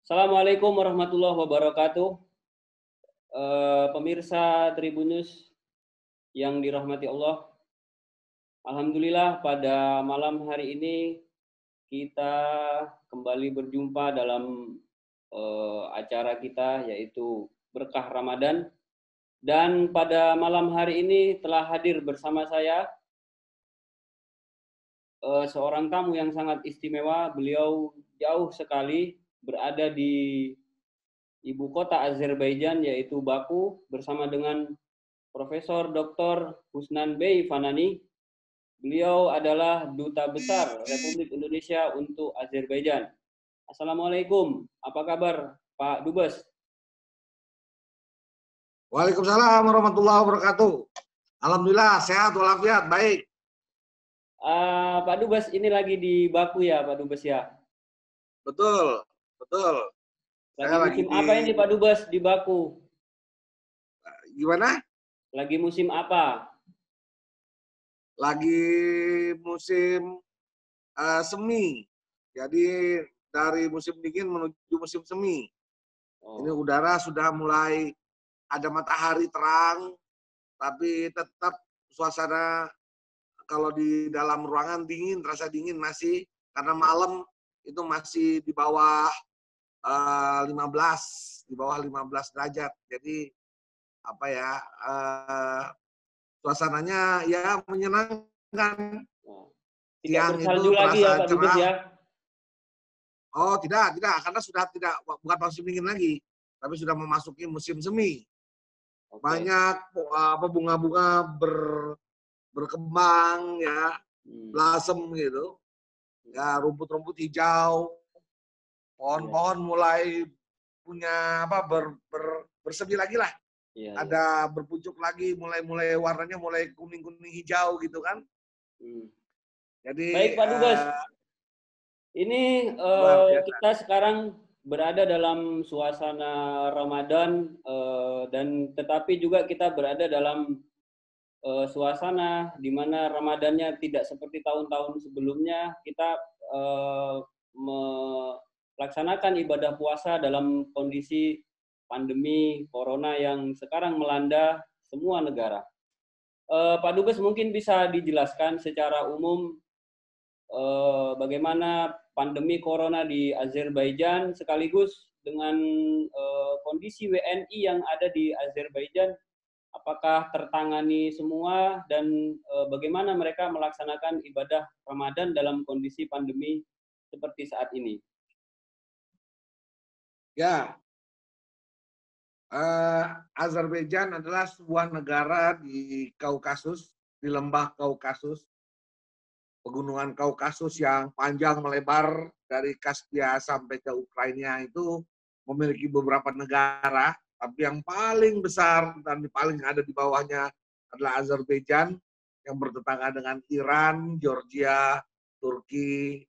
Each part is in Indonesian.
Assalamualaikum warahmatullahi wabarakatuh. Pemirsa Tribunnews yang dirahmati Allah. Alhamdulillah pada malam hari ini kita kembali berjumpa dalam acara kita yaitu Berkah Ramadan. Dan pada malam hari ini telah hadir bersama saya seorang tamu yang sangat istimewa. Beliau jauh sekali berada di ibu kota Azerbaijan yaitu Baku bersama dengan Profesor Dr. Husnanbey Fanani. Beliau adalah Duta Besar Republik Indonesia untuk Azerbaijan. Assalamualaikum, apa kabar Pak Dubes? Waalaikumsalam warahmatullahi wabarakatuh. Alhamdulillah sehat walafiat, baik. Pak Dubes, ini lagi di Baku ya Pak Dubes ya? Betul, betul. Lagi musim apa ini Pak Dubes di Baku? Gimana? Lagi musim apa? Lagi musim semi. Jadi dari musim dingin menuju musim semi. Ini udara sudah mulai ada matahari terang, tapi tetap suasana kalau di dalam ruangan dingin, terasa dingin masih, karena malam itu masih di bawah 15 derajat. Jadi apa ya, suasananya ya menyenangkan. Tidak Siang bersalju itu lagi ya terasa Pak Dubes cerah. ya? Oh tidak, karena sudah tidak, bukan musim dingin lagi, tapi sudah memasuki musim semi. Banyak bunga-bunga berkembang ya, blossom gitu. Ya, rumput-rumput hijau, pohon-pohon mulai punya bersemi lagi lah. Ada berpucuk lagi, mulai warnanya mulai kuning-kuning hijau gitu kan. Jadi baik Pak Dubes, ini kita sekarang berada dalam suasana Ramadan dan tetapi juga kita berada dalam suasana di mana Ramadannya tidak seperti tahun-tahun sebelumnya. Kita melaksanakan ibadah puasa dalam kondisi pandemi corona yang sekarang melanda semua negara. Pak Dubes mungkin bisa dijelaskan secara umum bagaimana pandemi corona di Azerbaijan sekaligus dengan kondisi WNI yang ada di Azerbaijan. Apakah tertangani semua dan bagaimana mereka melaksanakan ibadah Ramadan dalam kondisi pandemi seperti saat ini? Ya, Azerbaijan adalah sebuah negara di Kaukasus, di lembah Kaukasus, pegunungan Kaukasus yang panjang melebar dari Kaspia sampai ke Ukraina itu memiliki beberapa negara, tapi yang paling besar dan paling ada di bawahnya adalah Azerbaijan yang bertetangga dengan Iran, Georgia, Turki,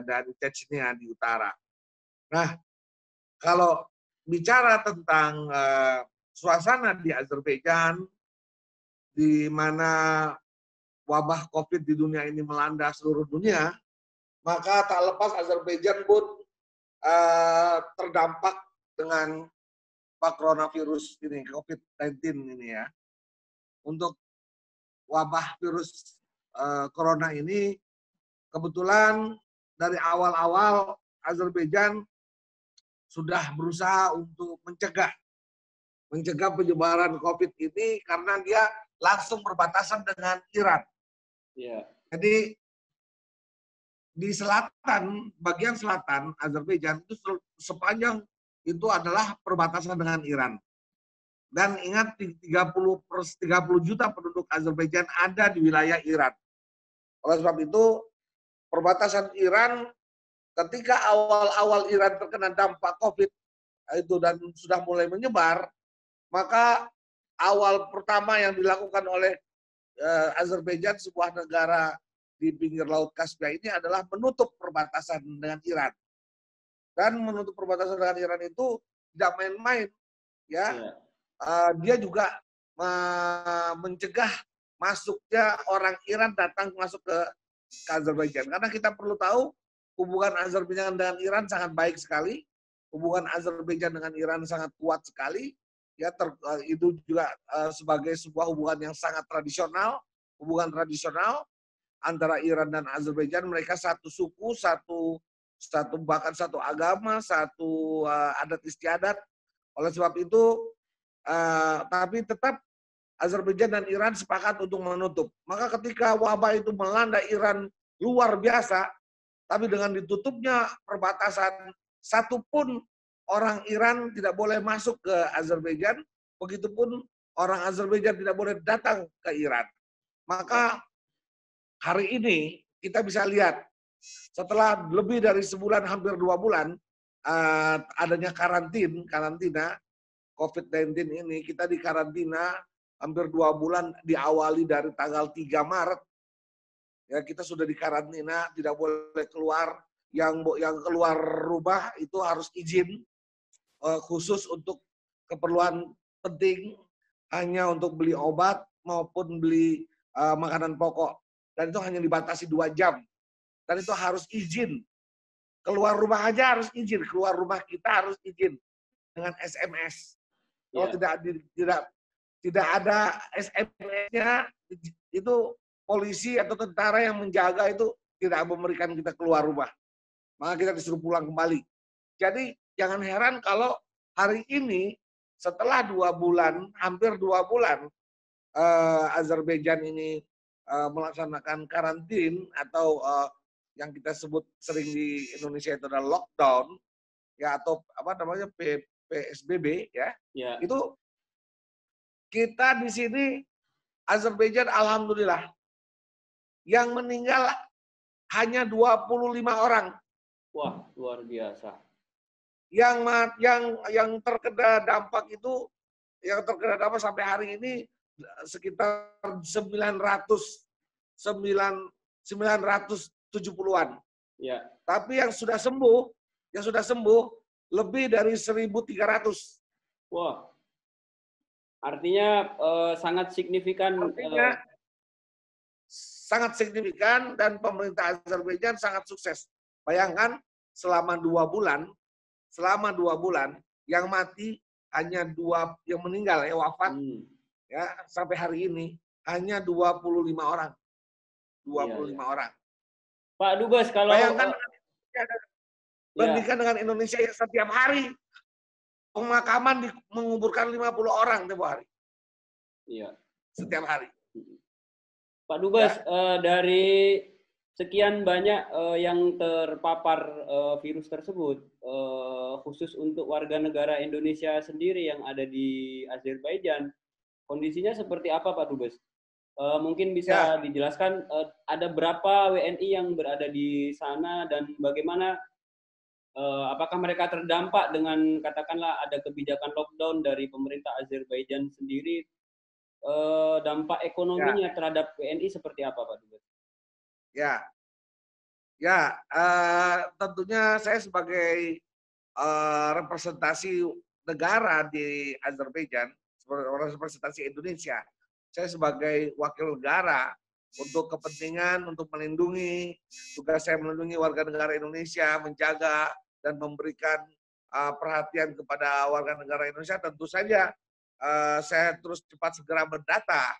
dan Chechnya di utara. Nah, kalau bicara tentang suasana di Azerbaijan, di mana wabah COVID di dunia ini melanda seluruh dunia, maka tak lepas Azerbaijan pun terdampak dengan coronavirus ini, COVID-19 ini ya. Untuk wabah virus corona ini, kebetulan dari awal-awal Azerbaijan sudah berusaha untuk mencegah penyebaran COVID ini karena dia langsung berbatasan dengan Iran. Jadi di selatan, bagian selatan Azerbaijan itu sepanjang itu adalah perbatasan dengan Iran. Dan ingat 30 juta penduduk Azerbaijan ada di wilayah Iran. Oleh sebab itu perbatasan Iran ketika awal-awal Iran terkena dampak COVID itu dan sudah mulai menyebar, maka awal pertama yang dilakukan oleh Azerbaijan, sebuah negara di pinggir Laut Kaspia ini adalah menutup perbatasan dengan Iran. Dan menutup perbatasan dengan Iran itu tidak main-main, ya. Dia juga mencegah masuknya orang Iran datang masuk ke Azerbaijan. Karena kita perlu tahu hubungan Azerbaijan dengan Iran sangat baik sekali. hubungan Azerbaijan dengan Iran sangat kuat sekali. Ya, itu juga sebagai sebuah hubungan yang sangat tradisional, hubungan tradisional antara Iran dan Azerbaijan. Mereka satu suku, bahkan satu agama, satu adat istiadat. Oleh sebab itu, tapi tetap Azerbaijan dan Iran sepakat untuk menutup. Maka ketika wabah itu melanda Iran luar biasa, tapi dengan ditutupnya perbatasan, satupun orang Iran tidak boleh masuk ke Azerbaijan, begitupun orang Azerbaijan tidak boleh datang ke Iran. Maka hari ini kita bisa lihat, setelah lebih dari sebulan, hampir 2 bulan, adanya karantina COVID-19 ini, kita di karantina hampir 2 bulan, diawali dari tanggal 3 Maret, ya kita sudah dikarantina, tidak boleh keluar. Yang keluar rumah itu harus izin khusus untuk keperluan penting, hanya untuk beli obat maupun beli makanan pokok. Dan itu hanya dibatasi 2 jam. Dan itu harus izin. Keluar rumah aja harus izin, keluar rumah kita harus izin dengan SMS. Kalau tidak ada SMS-nya, itu polisi atau tentara yang menjaga itu tidak memberikan kita keluar rumah. Maka kita disuruh pulang kembali. Jadi jangan heran kalau hari ini setelah 2 bulan, hampir 2 bulan, Azerbaijan ini melaksanakan karantin atau yang kita sebut sering di Indonesia itu adalah lockdown, ya, atau apa namanya PSBB, ya. Itu kita di sini Azerbaijan alhamdulillah yang meninggal hanya 25 orang. Wah, luar biasa. Yang terkena dampak itu, yang terkena dampak sampai hari ini sekitar 970-an. Ya. Tapi yang sudah sembuh lebih dari 1.300. Wah. Artinya sangat signifikan. Sangat signifikan, dan pemerintah Azerbaijan sangat sukses. Bayangkan selama 2 bulan yang mati hanya 2, yang meninggal ya wafat ya sampai hari ini hanya 25 orang. 25 orang. Pak Dubes, kalau bayangkan bandingkan dengan Indonesia yang setiap hari pemakaman menguburkan 50 orang tiap hari. Iya. Setiap hari. Pak Dubes, dari sekian banyak yang terpapar virus tersebut, khusus untuk warga negara Indonesia sendiri yang ada di Azerbaijan, kondisinya seperti apa, Pak Dubes? Mungkin bisa dijelaskan ada berapa WNI yang berada di sana dan bagaimana, apakah mereka terdampak dengan katakanlah ada kebijakan lockdown dari pemerintah Azerbaijan sendiri, dampak ekonominya terhadap WNI seperti apa, Pak Dubes? Tentunya saya sebagai representasi negara di Azerbaijan, representasi Indonesia, saya sebagai wakil negara untuk kepentingan, untuk melindungi, tugas saya melindungi warga negara Indonesia, menjaga dan memberikan perhatian kepada warga negara Indonesia. Tentu saja saya terus cepat segera mendata.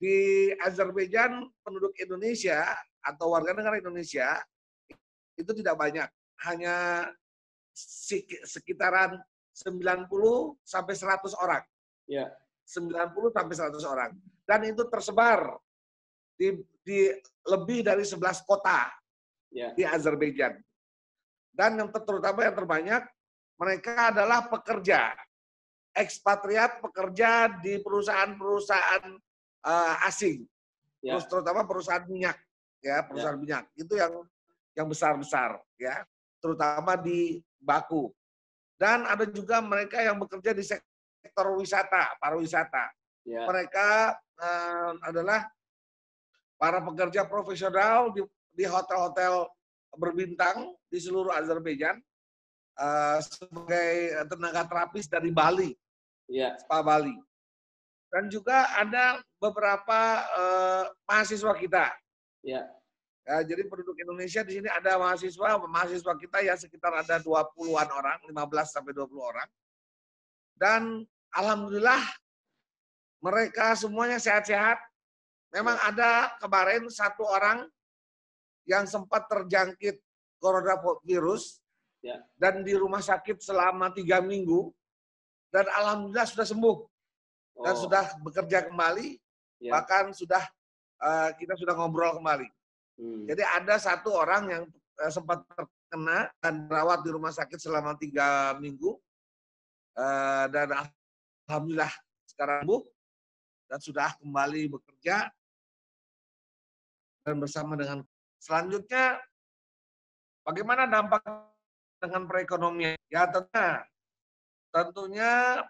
Di Azerbaijan, penduduk Indonesia atau warga negara Indonesia itu tidak banyak, hanya sekitaran 90 sampai 100 orang. 90 sampai 100 orang. Dan itu tersebar di lebih dari 11 kota di Azerbaijan. Dan yang terutama yang terbanyak mereka adalah pekerja, ekspatriat, pekerja di perusahaan-perusahaan asing, terus terutama perusahaan minyak, perusahaan minyak itu yang besar-besar, terutama di Baku. Dan ada juga mereka yang bekerja di sektor wisata, pariwisata. Mereka adalah para pekerja profesional di hotel-hotel berbintang di seluruh Azerbaijan, sebagai tenaga terapis dari Bali, Spa Bali. Dan juga ada beberapa mahasiswa kita Ya, jadi penduduk Indonesia di sini ada mahasiswa kita ya sekitar ada 20-an orang, 15 sampai 20 orang. Dan alhamdulillah mereka semuanya sehat-sehat. Memang ada kemarin satu orang yang sempat terjangkit coronavirus dan di rumah sakit selama 3 minggu dan alhamdulillah sudah sembuh dan sudah bekerja kembali, bahkan sudah kita sudah ngobrol kembali. Jadi ada satu orang yang sempat terkena dan dirawat di rumah sakit selama 3 minggu dan alhamdulillah sekarang sembuh dan sudah kembali bekerja dan bersama dengan selanjutnya bagaimana dampak dengan perekonomian? Ya tentunya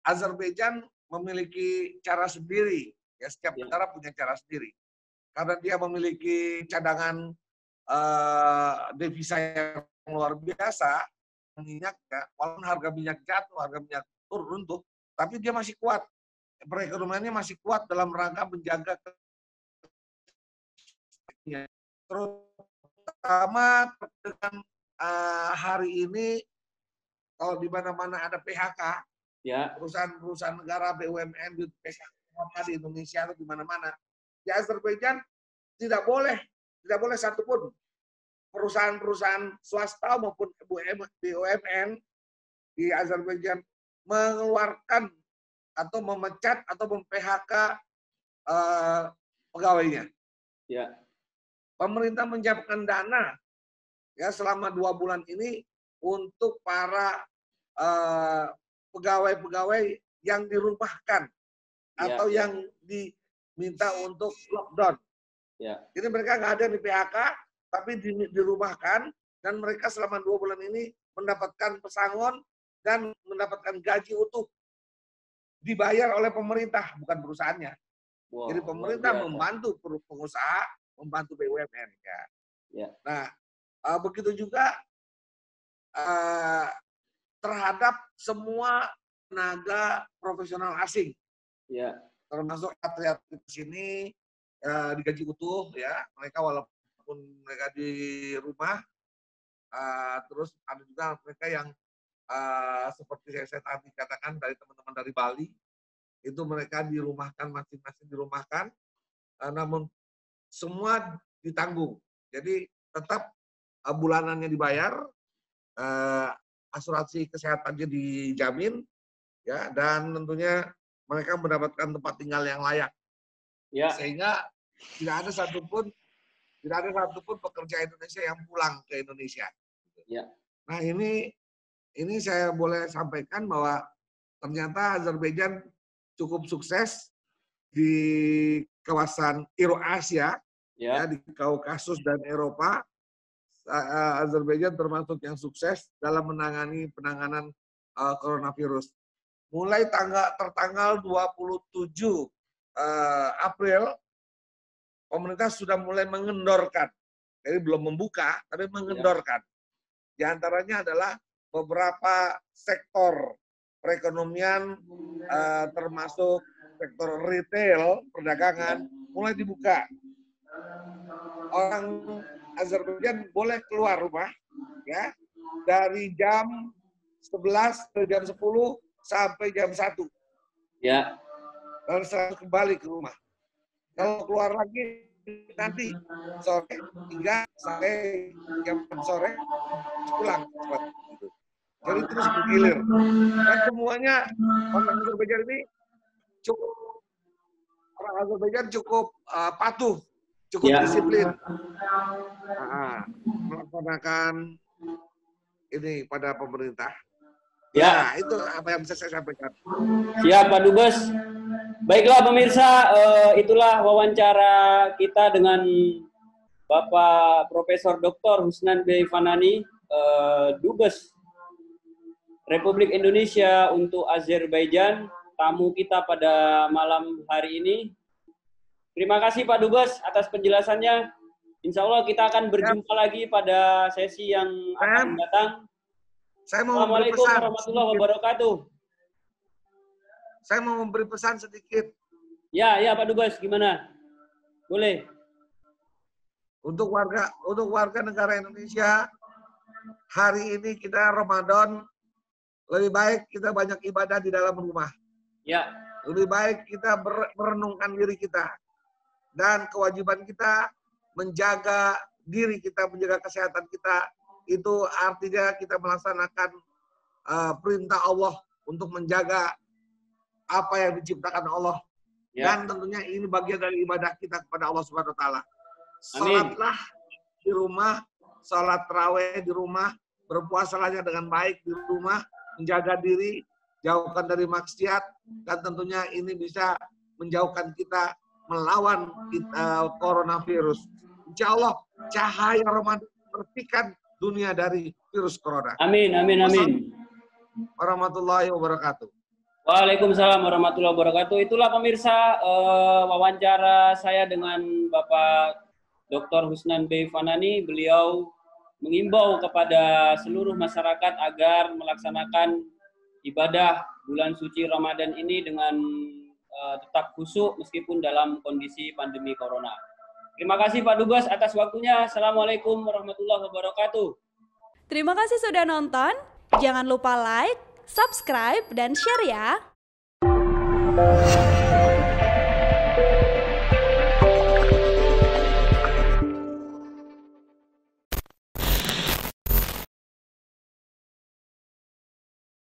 Azerbaijan memiliki cara sendiri. Ya setiap negara punya cara sendiri. Karena dia memiliki cadangan devisa yang luar biasa, minyak ya, walaupun harga minyak jatuh, harga minyak turun tuh, tapi dia masih kuat. Perekonomiannya masih kuat dalam rangka menjaga terutama dengan hari ini kalau di mana-mana ada PHK, perusahaan-perusahaan negara BUMN di PHK di Indonesia atau di mana-mana, di Azerbaijan tidak boleh satupun perusahaan-perusahaan swasta maupun BUMN di Azerbaijan mengeluarkan atau memecat atau mem-PHK pegawainya. Ya. Pemerintah menyiapkan dana ya selama 2 bulan ini untuk para pegawai-pegawai yang dirumahkan atau yang diminta untuk lockdown. Ya. Jadi mereka nggak ada di PHK, tapi dirumahkan dan mereka selama 2 bulan ini mendapatkan pesangon dan mendapatkan gaji utuh dibayar oleh pemerintah, bukan perusahaannya. Wow, jadi pemerintah membantu pengusaha, membantu BUMN ya. Ya. Nah, begitu juga terhadap semua tenaga profesional asing. Ya. Termasuk atlet di sini digaji utuh ya. Mereka walaupun mereka di rumah, terus ada juga mereka yang seperti saya tadi katakan dari teman-teman dari Bali, itu mereka dirumahkan, masing-masing dirumahkan, namun semua ditanggung. Jadi tetap bulanannya dibayar, asuransi kesehatannya dijamin, ya, dan tentunya mereka mendapatkan tempat tinggal yang layak. Ya. Sehingga tidak ada satupun pekerja Indonesia yang pulang ke Indonesia. Ya. Nah ini saya boleh sampaikan bahwa ternyata Azerbaijan cukup sukses di kawasan Eurasia, ya, di Kaukasus dan Eropa. Azerbaijan termasuk yang sukses dalam penanganan coronavirus. Mulai tertanggal 27 April, pemerintah sudah mulai mengendorkan, jadi belum membuka, tapi mengendorkan. Di antaranya adalah beberapa sektor perekonomian, termasuk sektor retail, perdagangan, mulai dibuka. Orang Azerbaijan boleh keluar rumah, ya, dari jam 11 ke jam 10 sampai jam 1. Ya. Lalu saya kembali ke rumah. Kalau keluar lagi nanti sore 3 sampai jam 6 sore pulang. Jadi terus bergilir. Dan semuanya orang Azerbaijan ini cukup patuh, cukup disiplin. Melaksanakan ini pada pemerintah. Ya, itu apa yang bisa saya sampaikan. Siap, Pak Dubes. Baiklah pemirsa, itulah wawancara kita dengan Bapak Profesor Dr. Husnan Bey Fanani, Dubes Republik Indonesia untuk Azerbaijan, tamu kita pada malam hari ini. Terima kasih Pak Dubes atas penjelasannya. Insya Allah kita akan berjumpa lagi pada sesi yang akan datang. Assalamualaikum warahmatullahi wabarakatuh. Saya mau memberi pesan sedikit. Ya Pak Dubes, gimana? Boleh. Untuk warga negara Indonesia, hari ini kita Ramadan, lebih baik kita banyak ibadah di dalam rumah. Ya. Lebih baik kita merenungkan diri kita. Dan kewajiban kita menjaga diri kita, menjaga kesehatan kita. Itu artinya kita melaksanakan perintah Allah untuk menjaga apa yang diciptakan Allah. Ya. Dan tentunya ini bagian dari ibadah kita kepada Allah Subhanahu wa taala. Salatlah di rumah, salat tarawih di rumah, berpuasalahnya dengan baik di rumah, menjaga diri, jauhkan dari maksiat, dan tentunya ini bisa menjauhkan kita melawan coronavirus. Insya Allah cahaya Ramadan bersihkan dunia dari virus corona. Amin, amin, amin. Warahmatullahi wabarakatuh. Waalaikumsalam warahmatullahi wabarakatuh. Itulah pemirsa wawancara saya dengan Bapak Dr. Husnan Bey Fanani. Beliau mengimbau kepada seluruh masyarakat agar melaksanakan ibadah bulan suci Ramadan ini dengan tetap khusyuk meskipun dalam kondisi pandemi corona. Terima kasih Pak Dubes atas waktunya. Assalamualaikum warahmatullahi wabarakatuh. Terima kasih sudah nonton. Jangan lupa like, subscribe, dan share ya.